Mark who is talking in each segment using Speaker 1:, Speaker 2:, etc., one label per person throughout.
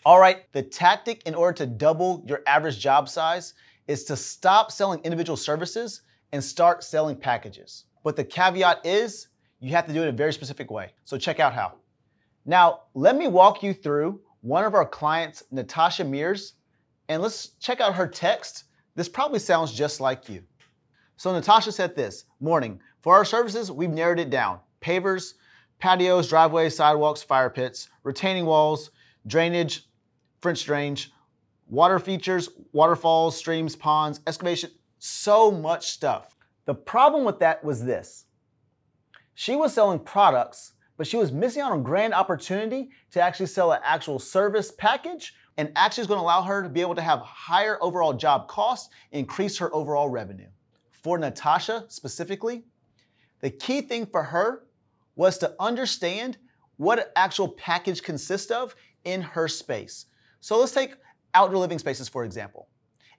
Speaker 1: All right, the tactic in order to double your average job size is to stop selling individual services and start selling packages. But the caveat is you have to do it in a very specific way. So check out how. Now, let me walk you through one of our clients, Natasha Mears, and let's check out her text. This probably sounds just like you. So Natasha said this: morning, for our services, we've narrowed it down. Pavers, patios, driveways, sidewalks, fire pits, retaining walls, drainage, French drains, water features, waterfalls, streams, ponds, excavation, so much stuff. The problem with that was this. She was selling products, but she was missing out on a grand opportunity to actually sell an actual service package, and actually is going to allow her to be able to have higher overall job costs, increase her overall revenue. For Natasha specifically, the key thing for her was to understand what an actual package consists of in her space. So let's take outdoor living spaces, for example.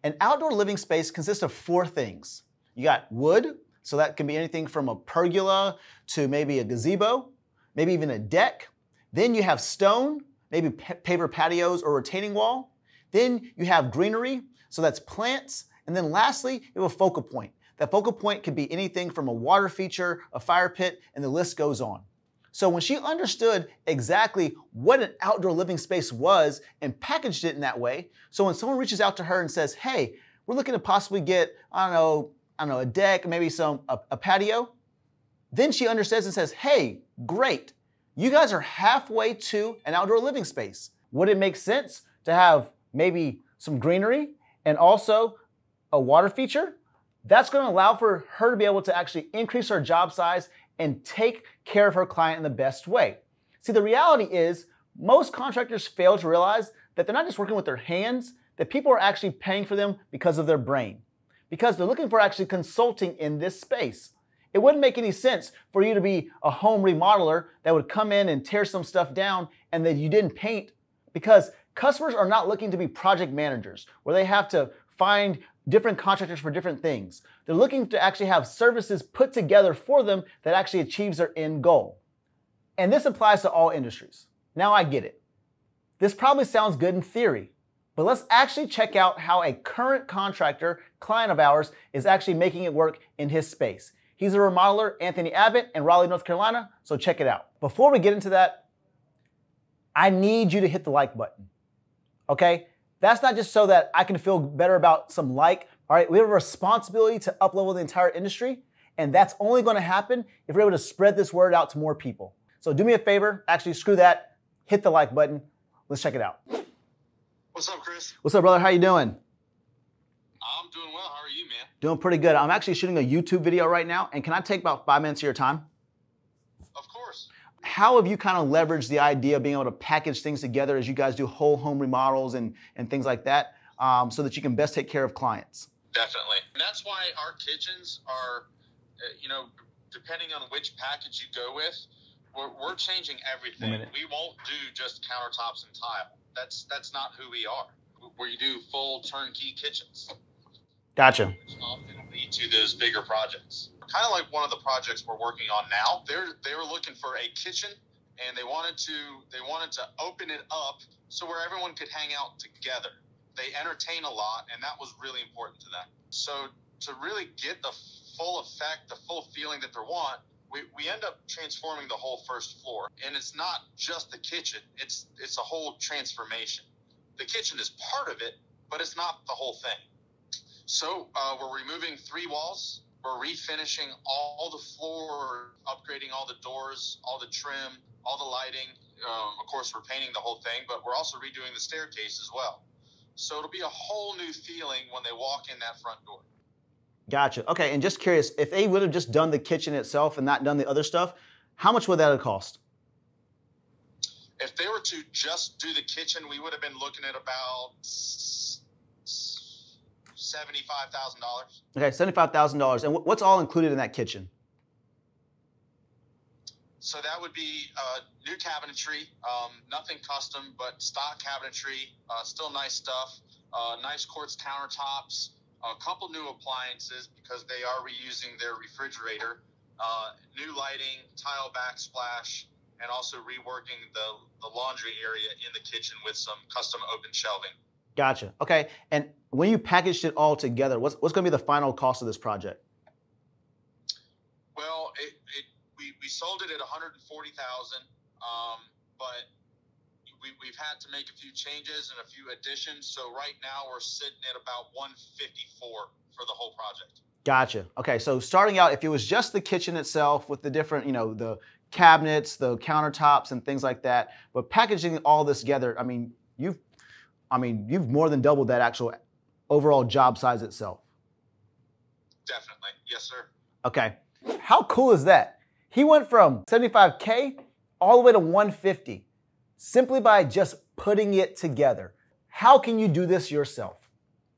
Speaker 1: An outdoor living space consists of 4 things. You got wood, so that can be anything from a pergola to maybe a gazebo, maybe even a deck. Then you have stone, maybe paver patios or retaining wall. Then you have greenery, so that's plants. And then lastly, you have a focal point. That focal point could be anything from a water feature, a fire pit, and the list goes on. So when she understood exactly what an outdoor living space was and packaged it in that way, so when someone reaches out to her and says, hey, we're looking to possibly get, I don't know, a deck, maybe a patio, then she understands and says, hey, great. You guys are halfway to an outdoor living space. Would it make sense to have maybe some greenery and also a water feature? That's going to allow for her to be able to actually increase her job size and take care of her client in the best way. See, the reality is most contractors fail to realize that they're not just working with their hands, that people are actually paying for them because of their brain, because they're looking for actually consulting in this space. It wouldn't make any sense for you to be a home remodeler that would come in and tear some stuff down and that you didn't paint, because customers are not looking to be project managers where they have to find different contractors for different things. They're looking to actually have services put together for them that actually achieves their end goal. And this applies to all industries. Now I get it. This probably sounds good in theory, but let's actually check out how a current contractor, client of ours, is actually making it work in his space. He's a remodeler, Anthony Abbott, in Raleigh, North Carolina, so check it out. Before we get into that, I need you to hit the like button, okay? That's not just so that I can feel better about some like. All right, we have a responsibility to uplevel the entire industry, and that's only going to happen if we're able to spread this word out to more people. So do me a favor, actually screw that, hit the like button. Let's check it out.
Speaker 2: What's up, Chris?
Speaker 1: What's up, brother? How you doing?
Speaker 2: I'm doing well. How are you, man?
Speaker 1: Doing pretty good. I'm actually shooting a YouTube video right now, and can I take about 5 minutes of your time?
Speaker 2: Of course.
Speaker 1: How have you kind of leveraged the idea of being able to package things together as you guys do whole home remodels and things like that, so that you can best take care of clients?
Speaker 2: Definitely. And that's why our kitchens are, depending on which package you go with, we're changing everything. We won't do just countertops and tile. That's not who we are. We do full turnkey kitchens.
Speaker 1: Gotcha.
Speaker 2: Which often lead to those bigger projects. Kind of like one of the projects we're working on now. They were looking for a kitchen, and they wanted to open it up so where everyone could hang out together. They entertain a lot, and that was really important to them. So to really get the full effect, the full feeling that they want, we end up transforming the whole first floor. And it's not just the kitchen, it's a whole transformation. The kitchen is part of it, but it's not the whole thing. So we're removing 3 walls. We're refinishing all the floor, upgrading all the doors, all the trim, all the lighting. Of course, we're painting the whole thing, but we're also redoing the staircase as well. So it'll be a whole new feeling when they walk in that front door.
Speaker 1: Gotcha. Okay, and just curious, if they would have just done the kitchen itself and not done the other stuff, how much would that have cost?
Speaker 2: If they were to just do the kitchen, we would have been looking at about $75,000.
Speaker 1: Okay, $75,000. And what's all included in that kitchen?
Speaker 2: So that would be new cabinetry, nothing custom, but stock cabinetry, still nice stuff, nice quartz countertops, a couple new appliances because they are reusing their refrigerator, new lighting, tile backsplash, and also reworking the laundry area in the kitchen with some custom open shelving.
Speaker 1: Gotcha. Okay. And when you packaged it all together, what's going to be the final cost of this project?
Speaker 2: Well, we sold it at $140,000, but we've had to make a few changes and a few additions. So right now we're sitting at about 154 for the whole project.
Speaker 1: Gotcha. Okay. So starting out, if it was just the kitchen itself with the different, the cabinets, the countertops and things like that, but packaging all this together, you've more than doubled that actual overall job size itself.
Speaker 2: Definitely. Yes, sir.
Speaker 1: Okay. How cool is that? He went from 75K all the way to 150 simply by just putting it together. How can you do this yourself?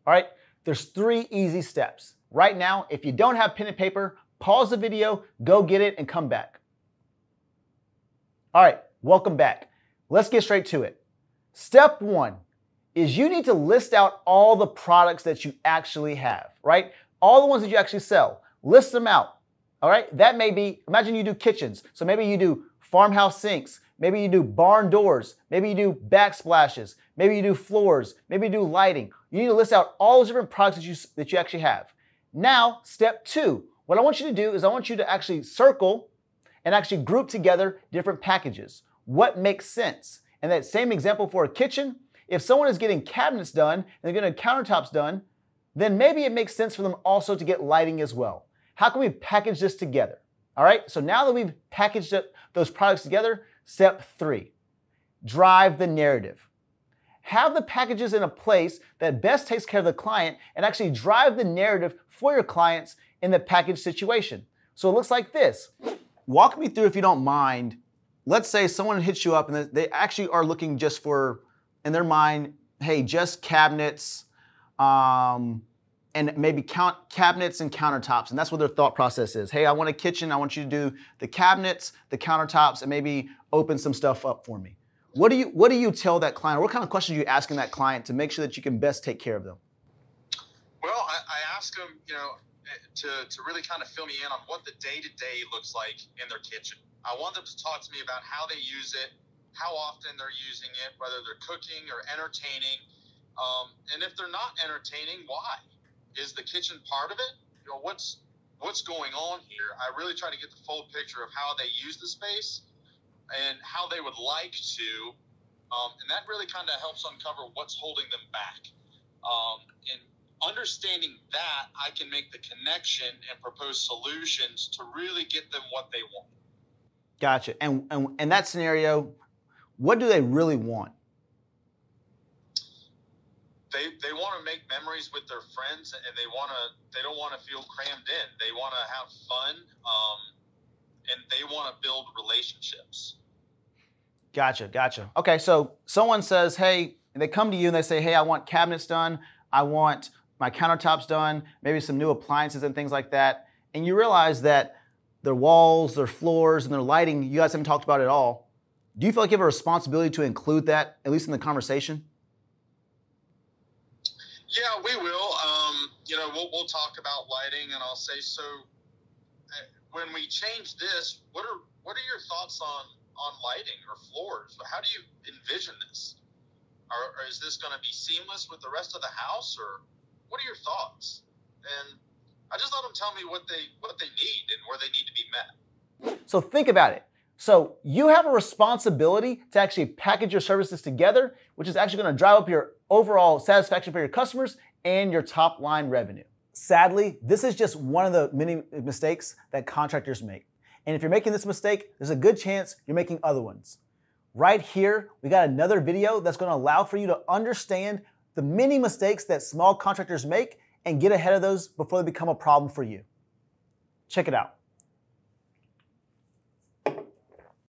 Speaker 1: All right. There's 3 easy steps. Right now, if you don't have pen and paper, pause the video, go get it, and come back. All right. Welcome back. Let's get straight to it. Step 1 is you need to list out all the products that you actually have, right? All the ones that you actually sell. List them out, all right? That may be, imagine you do kitchens. So maybe you do farmhouse sinks. Maybe you do barn doors. Maybe you do backsplashes. Maybe you do floors. Maybe you do lighting. You need to list out all those different products that you actually have. Now, step 2, what I want you to do is I want you to actually circle and actually group together different packages. What makes sense? And that same example for a kitchen, if someone is getting cabinets done and they're getting countertops done, then maybe it makes sense for them also to get lighting as well. How can we package this together? All right, so now that we've packaged those products together, step 3, drive the narrative. Have the packages in a place that best takes care of the client and actually drive the narrative for your clients in the package situation. So it looks like this. Walk me through, if you don't mind. Let's say someone hits you up and they actually are looking just for, in their mind, hey, just cabinets, and maybe cabinets and countertops, and that's what their thought process is. Hey, I want a kitchen, I want you to do the cabinets, the countertops, and maybe open some stuff up for me. What do you tell that client, or what kind of questions are you asking that client to make sure that you can best take care of them?
Speaker 2: Well, I ask them, to really kind of fill me in on what the day-to-day looks like in their kitchen. I want them to talk to me about how they use it, how often they're using it, whether they're cooking or entertaining. And if they're not entertaining, why? Is the kitchen part of it? What's going on here? I really try to get the full picture of how they use the space and how they would like to. And that really kind of helps uncover what's holding them back. And understanding that, I can make the connection and propose solutions to really get them what they want.
Speaker 1: Gotcha. And in that scenario, what do they really want?
Speaker 2: They want to make memories with their friends, and they don't want to feel crammed in. They want to have fun, and they want to build relationships. Gotcha. Okay, so someone says, hey, they come to you and they say, hey, I want cabinets done. I want my countertops done, maybe some new appliances and things like that. And you realize that their walls, their floors, and their lighting, you guys haven't talked about it at all. Do you feel like you have a responsibility to include that, at least in the conversation? Yeah, we will. We'll talk about lighting, and I'll say, so when we change this, what are your thoughts on lighting or floors? How do you envision this? Or is this going to be seamless with the rest of the house, or what are your thoughts? And I just let them tell me what they need and where they need to be met.
Speaker 1: So think about it. So you have a responsibility to actually package your services together, which is actually going to drive up your overall satisfaction for your customers and your top line revenue. Sadly, this is just one of the many mistakes that contractors make. And if you're making this mistake, there's a good chance you're making other ones. Right here, we got another video that's going to allow for you to understand the many mistakes that small contractors make and get ahead of those before they become a problem for you. Check it out.